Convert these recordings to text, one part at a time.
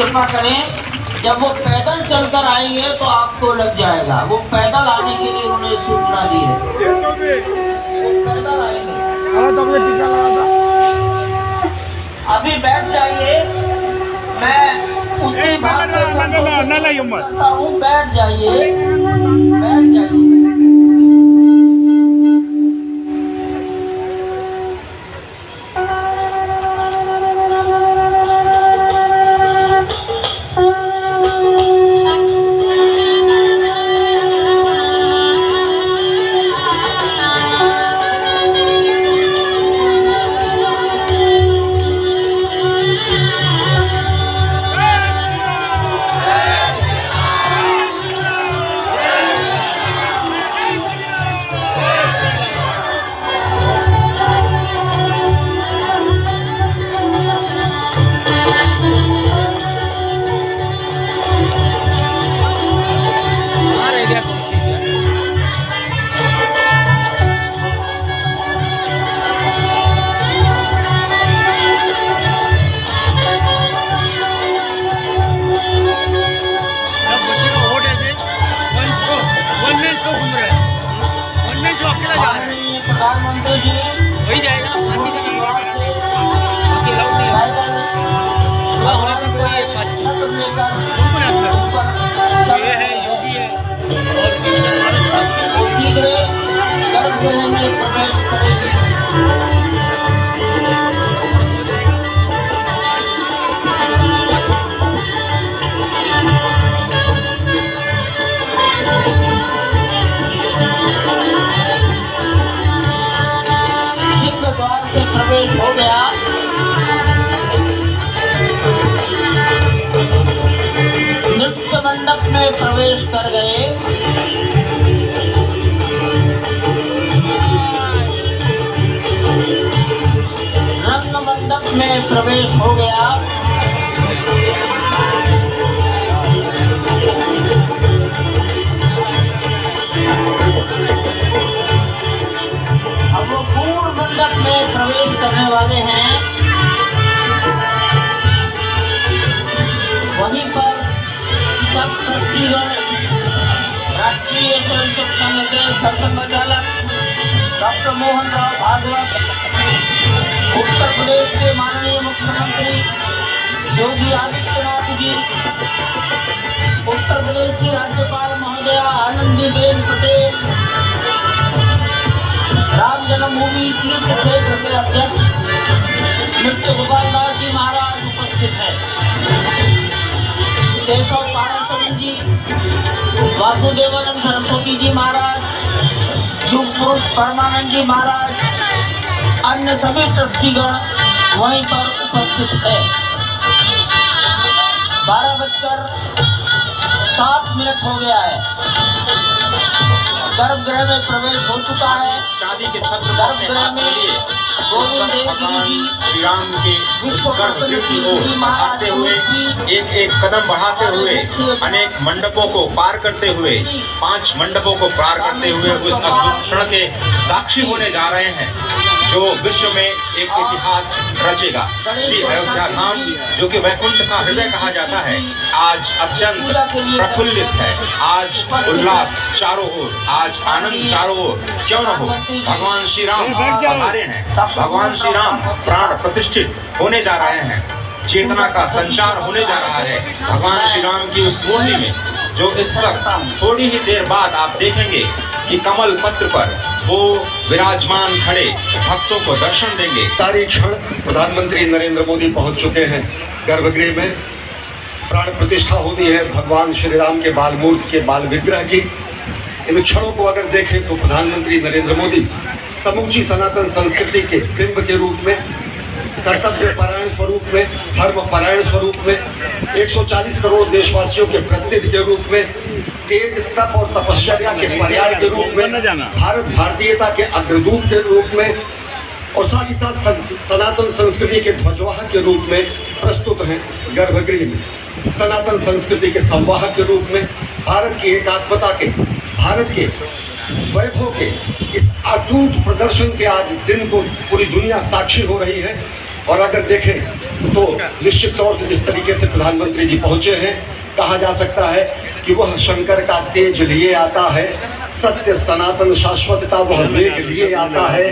कृपा करें, जब वो पैदल चलकर आएंगे तो आपको लग जाएगा। वो पैदल आने के लिए उन्होंने सूचना दी है, वो पैदल आएंगे। अभी बैठ जाइए, मैं उसी बात पे करता हूँ। बैठ जाइए, बैठ जाइए। प्रधानमंत्री जी वही जाएगा ना, 5 ही जन बाकी अलाउड नहीं है। होने तक कोई 5 कौन अंदर ये है, योगी है और सीधे गर्भगृह में प्रवेश करेगी। द्वार से प्रवेश हो गया। नृत्य मंडप में प्रवेश कर गए। रंग मंडप में प्रवेश हो गया। अब वो पूर्ण मंडप में प्रवेश करने वाले हैं। वहीं पर सब ट्रस्टीगण, राष्ट्रीय स्वयंसेवक संघ के सरसंघचालक डॉक्टर मोहन राव भागवत, उत्तर प्रदेश के माननीय मुख्यमंत्री योगी आदित्यनाथ जी, उत्तर प्रदेश की राज्यपाल महोदया आनंदीबेन पटेल, राम जन्मभूमि तीर्थ क्षेत्र के अध्यक्ष नृत्य गोपाल दास जी महाराज उपस्थित हैं। केशव पाराशरण जी, वासुदेवानंद सरस्वती जी महाराज, युग पुरुष परमानंद जी महाराज, अन्य सभी ट्रस्टीगण वहीं पर उपस्थित है। 12:07 हो गया है। गर्भगृह में प्रवेश हो चुका है। चांदी के छत्र गर्भगृह में गोविंद देव जी श्री राम के गर्भगृह की ओर बढ़ाते हुए एक कदम बढ़ाते हुए अनेक मंडपों को पार करते हुए 5 मंडपों को पार करते हुए उस अद्भुत क्षण के साक्षी होने जा रहे हैं जो विश्व में एक इतिहास रचेगा। श्री अयोध्या धाम, जो कि वैकुंठ का हृदय कहा जाता है, आज अत्यंत प्रफुल्लित है। आज उल्लास चारों ओर, आज आनंद चारों ओर। क्यों न हो, भगवान श्री राम पधारे हैं। भगवान श्री राम प्राण प्रतिष्ठित होने जा रहे हैं। चेतना का संचार होने जा रहा है भगवान श्री राम की उस मूर्ति में, जो इस वक्त थोड़ी ही देर बाद आप देखेंगे कि कमल पत्र पर वो विराजमान खड़े भक्तों को दर्शन देंगे। तारीख क्षण प्रधानमंत्री नरेंद्र मोदी पहुंच चुके हैं गर्भगृह में। प्राण प्रतिष्ठा होती है भगवान श्री राम के बाल मूर्ति के बाल विग्रह की। इन क्षणों को अगर देखें तो प्रधानमंत्री नरेंद्र मोदी समूची सनातन संस्कृति के बिंब के रूप में, कर्तव्य परायण स्वरूप में, धर्म परायण स्वरूप में, 140 करोड़ देशवासियों के प्रतिनिधि के रूप में, तेज तप और तपश्चर्या के पर्याय के रूप में, भारत भारतीयता के अग्रदूत के रूप में और साथ ही साथ सनातन संस्कृति के ध्वजवाहक के रूप में प्रस्तुत हैं गर्भगृह में। सनातन संस्कृति के संवाहक के रूप में, भारत की एकात्मता के, भारत के वैभव के इस अटूट प्रदर्शन के आज दिन को पूरी दुनिया साक्षी हो रही है। और अगर देखें तो निश्चित तौर से जिस तरीके से प्रधानमंत्री जी पहुंचे हैं, कहा जा सकता है कि वह शंकर का तेज लिए आता है, सत्य सनातन शाश्वत का वह वेग लिए आता है,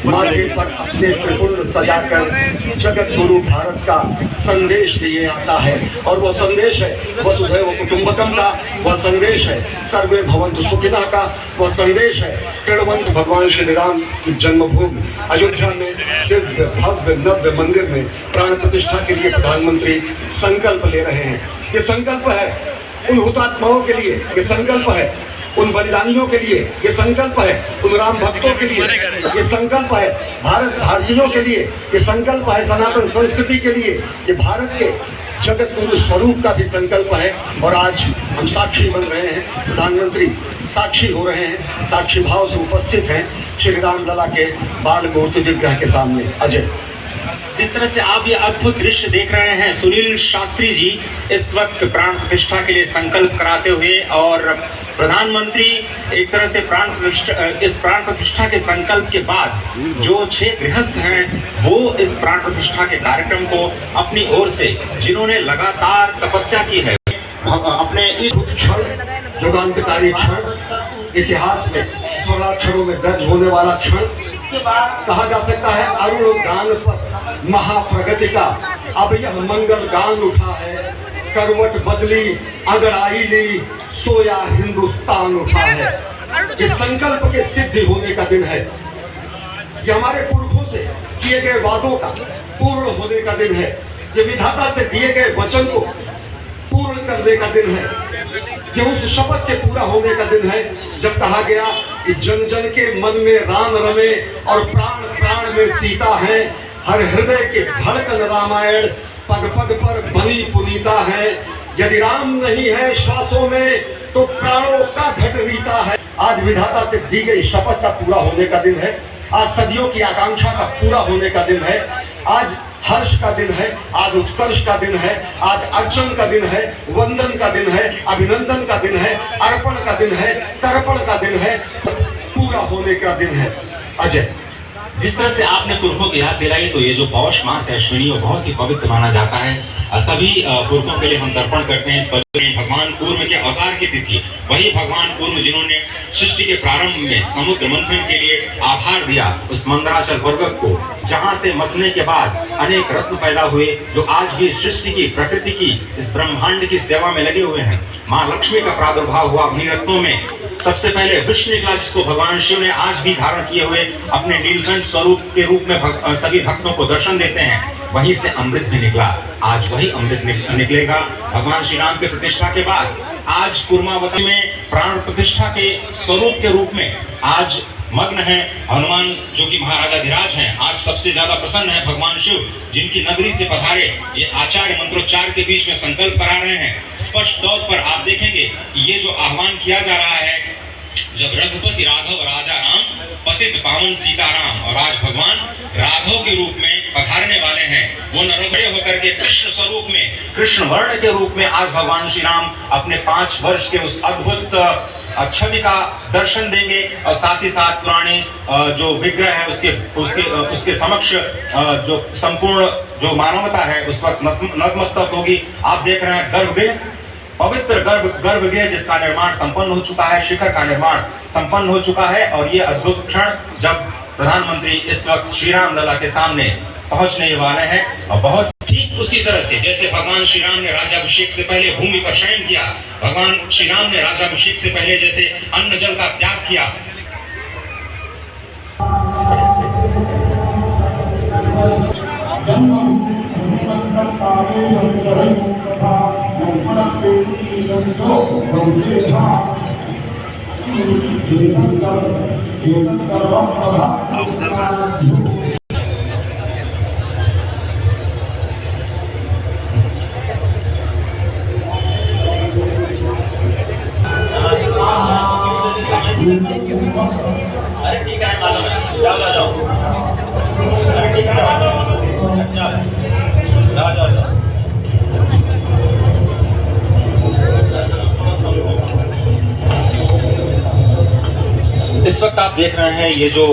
माथे पर अपने त्रिपुर सजाकर जगत गुरु भारत का संदेश लिए आता है। और वह संदेश है वसुधैव कुटुंबकम का, वह संदेश है सर्वे भवन्तु सुखिनः का, वह संदेश है कृण्वन्तु भगवान श्री राम की जन्मभूमि अयोध्या में दिव्य भव्य नव्य मंदिर में प्राण प्रतिष्ठा के लिए प्रधानमंत्री संकल्प ले रहे हैं। ये संकल्प है उन हुतात्माओं के लिए, ये संकल्प है उन बलिदानियों के लिए, ये संकल्प है उन राम भक्तों के लिए, ये संकल्प है भारत भारतीयों के लिए, ये संकल्प है सनातन संस्कृति के लिए, ये भारत के जगत गुरु स्वरूप का भी संकल्प है। और आज हम साक्षी बन रहे हैं, प्रधानमंत्री साक्षी हो रहे हैं, साक्षी भाव से उपस्थित हैं श्री राम लला के बाल मूर्ति विग्रह के सामने। अजय, जिस तरह से आप ये अद्भुत दृश्य देख रहे हैं, सुनील शास्त्री जी इस वक्त प्राण प्रतिष्ठा के लिए संकल्प कराते हुए, और प्रधानमंत्री एक तरह से इस प्राण प्रतिष्ठा के संकल्प के बाद जो 6 गृहस्थ हैं वो इस प्राण प्रतिष्ठा के कार्यक्रम को अपनी ओर से, जिन्होंने लगातार तपस्या की है, अपने इस क्षण, युगांतकारी क्षण, इतिहास में स्वर्णाक्षरों में दर्ज होने वाला क्षण, कहा जा सकता है अरुण गान पर महाप्रगति का अब यह मंगल गान उठा है, करवट बदली अंगड़ाई ली सोया हिंदुस्तान उठा है। इस संकल्प के सिद्धि होने का दिन है, ये हमारे पुरखों से किए गए वादों का पूर्ण होने का दिन है, ये विधाता से दिए गए वचन को पूर्ण करने का दिन है, ये उस शपथ के पूरा होने का दिन है जब कहा गया कि जन जन के मन में राम रमे और प्राण प्राण में सीता है, हर हृदय के धड़कन रामायण पग पग पर बनी पुनीता है, यदि राम नहीं है श्वासों में तो प्राणों का घट रीता है। आज विधाता से दी गई शपथ का पूरा होने का दिन है, आज सदियों की आकांक्षा का पूरा होने का दिन है, आज हर्ष का दिन है, आज उत्कर्ष का दिन है, आज अर्चन का दिन है, वंदन का दिन है, अभिनंदन का दिन है, अर्पण का दिन है, तर्पण का दिन है, पूरा होने का दिन है। अजय, जिस तरह से आपने पुरखों की याद दिलाई, तो ये जो पौष मास है अश्विनी, वो बहुत ही पवित्र माना जाता है। सभी पुरखों के लिए हम तर्पण करते हैं। इस भगवान कूर्म के अवतार की तिथि, वही भगवान कूर्म जिन्होंने सृष्टि के प्रारंभ में समुद्र मंथन के लिए आधार दिया उस मंदराचल पर्वत को, जहां से मथने के बाद अनेक रत्न पैदा हुए, जो आज भी सृष्टि की, प्रकृति की, इस ब्रह्मांड की सेवा में लगे हुए हैं। माँ लक्ष्मी का प्रादुर्भाव हुआ अपनी रत्नों में, सबसे पहले विष्णु निकला, जिसको भगवान शिव ने आज भी धारण किए हुए अपने नीलकंठ स्वरूप के रूप में सभी भक्तों को दर्शन देते हैं। वहीं से अमृत भी निकला, आज वही अमृत निकलेगा भगवान श्री राम के प्रतिष्ठा के बाद। आज कुर्मावती में प्राण प्रतिष्ठा के स्वरूप के रूप में आज मग्न है हनुमान, जो कि महाराजाधिराज हैं। आज सबसे ज्यादा प्रसन्न है भगवान शिव, जिनकी नगरी से पधारे ये आचार्य मंत्रोच्चार के बीच में संकल्प करा रहे हैं। स्पष्ट तौर पर आप देखेंगे कि ये जो आह्वान किया जा रहा है, जब रघुपति राघव राजा राम, पतित पावन सीताराम, और आज भगवान राघव के रूप में पधारने वाले हैं। वो नरोदय होकर के कृष्ण स्वरूप में, कृष्ण वर्ण के रूप में आज भगवान श्री राम अपने 5 वर्ष के उस अद्भुत छवि का दर्शन देंगे, और साथ ही साथ पुराने जो विग्रह है उसके समक्ष जो संपूर्ण जो मानवता है उस वक्त नतमस्तक होगी। आप देख रहे हैं गर्भगृह, पवित्र गर्भगृह जिसका निर्माण संपन्न हो चुका है, शिखर का निर्माण संपन्न हो चुका है। और ये अद्भुत क्षण जब प्रधानमंत्री इस वक्त श्री राम लला के सामने पहुंचने वाले हैं, और बहुत ठीक उसी तरह से जैसे भगवान श्री राम ने राज्याभिषेक से पहले भूमि पर शयन किया, भगवान श्री राम ने राज्याभिषेक से पहले जैसे अन्न जल का त्याग किया, अरे ठीक है, जाओ अरे ठीक है, जाओ। इस वक्त आप देख रहे हैं ये जो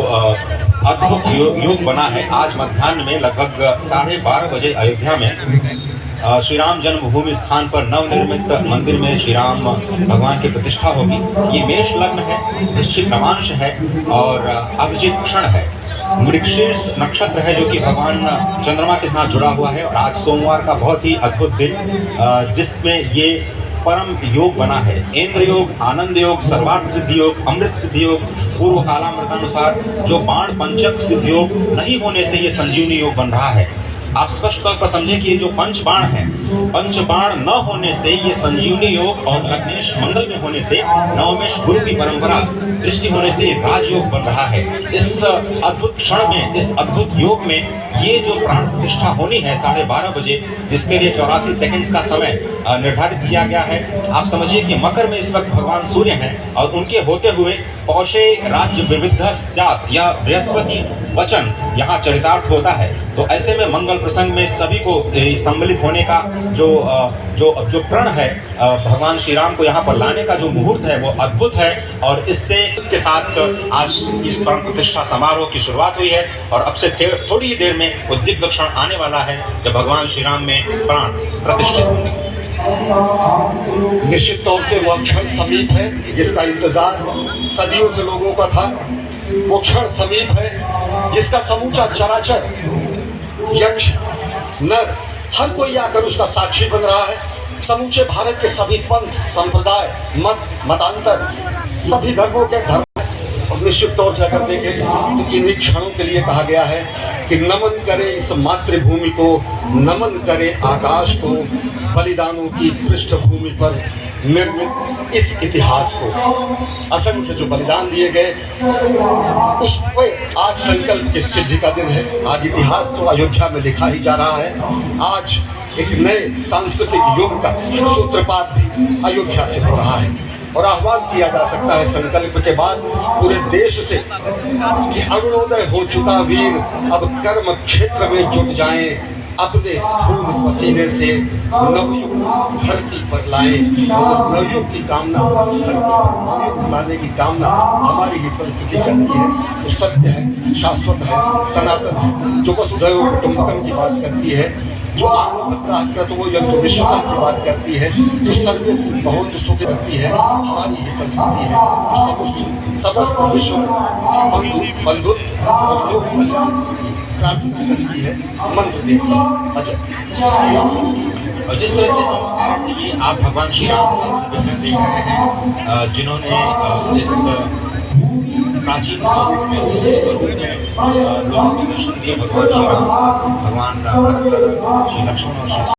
अद्भुत योग बना है। आज मध्याह्न में लगभग 12:30 बजे अयोध्या में श्री राम जन्मभूमि स्थान पर नवनिर्मित मंदिर में श्री राम भगवान की प्रतिष्ठा होगी। ये मेष लग्न है, निश्चित नवांश है और अभिजीत क्षण है। मृगशीर्ष नक्षत्र है जो कि भगवान चंद्रमा के साथ जुड़ा हुआ है और आज सोमवार का बहुत ही अद्भुत दिन जिसमें ये परम योग बना है। इंद्र योग, आनंद योग, सर्वार्थ सिद्धि योग, अमृत सिद्धि योग, पूर्व कालामृतानुसार जो बाण पंचक सिद्धि योग नहीं होने से ये संजीवनी योग बन रहा है। आप स्पष्ट तौर पर समझे कि ये जो पंच बाण है, पंच बाण न होने से ये संजीवनी योग और लग्नेश मंगल में होने से नवमेश गुरु की परंपरा दृष्टि होने से राजयोग बन रहा है। इस अद्भुत क्षण में, इस अद्भुत योग में ये जो प्राण प्रतिष्ठा होनी है 12:30 बजे, जिसके लिए 84 सेकंड्स का समय निर्धारित किया गया है। आप समझिए कि मकर में इस वक्त भगवान सूर्य हैं और उनके होते हुए पौषे राज्य विविध जात या बृहस्पति वचन यहाँ चरितार्थ होता है। तो ऐसे में मंगल प्रसंग में सभी को सम्मिलित होने का जो प्रण है, भगवान श्री राम को यहाँ पर लाने का जो मुहूर्त है वो अद्भुत है और इससे के साथ आज इस प्राण प्रतिष्ठा समारोह की शुरुआत हुई है और अब से थोड़ी ही देर में वो दिव्य क्षण आने वाला है जब भगवान श्री राम में प्राण प्रतिष्ठित होंगे। निश्चित तौर से वह क्षण समीप है जिसका इंतजार सदियों से लोगों का था। वो क्षण समीप है जिसका समूचा चराचर, यक्ष, नर, हर कोई आकर उसका साक्षी बन रहा है। समूचे भारत के सभी पंथ, संप्रदाय, मत, मतांतर, सभी धर्मों के धर्म और निश्चित तौर से अगर देखें तो इन्हीं क्षणों के लिए कहा गया है कि नमन करे इस मातृभूमि को, नमन करे आकाश को, बलिदानों की पृष्ठभूमि पर निर्मित इस इतिहास को। असंख्य जो बलिदान दिए गए उस पर आज संकल्प की सिद्धि का दिन है। आज इतिहास तो अयोध्या में लिखा ही जा रहा है। आज एक नए सांस्कृतिक युग का सूत्रपात भी अयोध्या से हो रहा है और आह्वान किया जा सकता है संकल्प के बाद पूरे देश से कि अरुणोदय हो चुका वीर अब कर्म क्षेत्र में जुट जाएं, अपने खून पसीने से नवयुग धरती पर लाएं। नवयुग की कामना, धरती पर नवयुग लाने की कामना हमारी ही संस्कृति करती है। जो सत्य है, शाश्वत है, सनातन है, जो वसुधैव कुटुंबकम की बात करती है, जो आत्मभद्राकृतो यंतो विश्वता की बात करती है, जो सर्वे बहुत सुख करती है, हमारी ही संस्कृति है। समस्त विश्व बंधुत्व और लोक कल्याण प्रार्थना करती है, मंत्र देती है। और जिस तरह से हम ये आप भगवान श्री राम विग्रह देख रहे हैं जिन्होंने इस प्राचीन स्वरूप में, इस स्वरूप में लोगों को दर्शन दिए। भगवान श्री राम, भगवान श्री लक्ष्मण और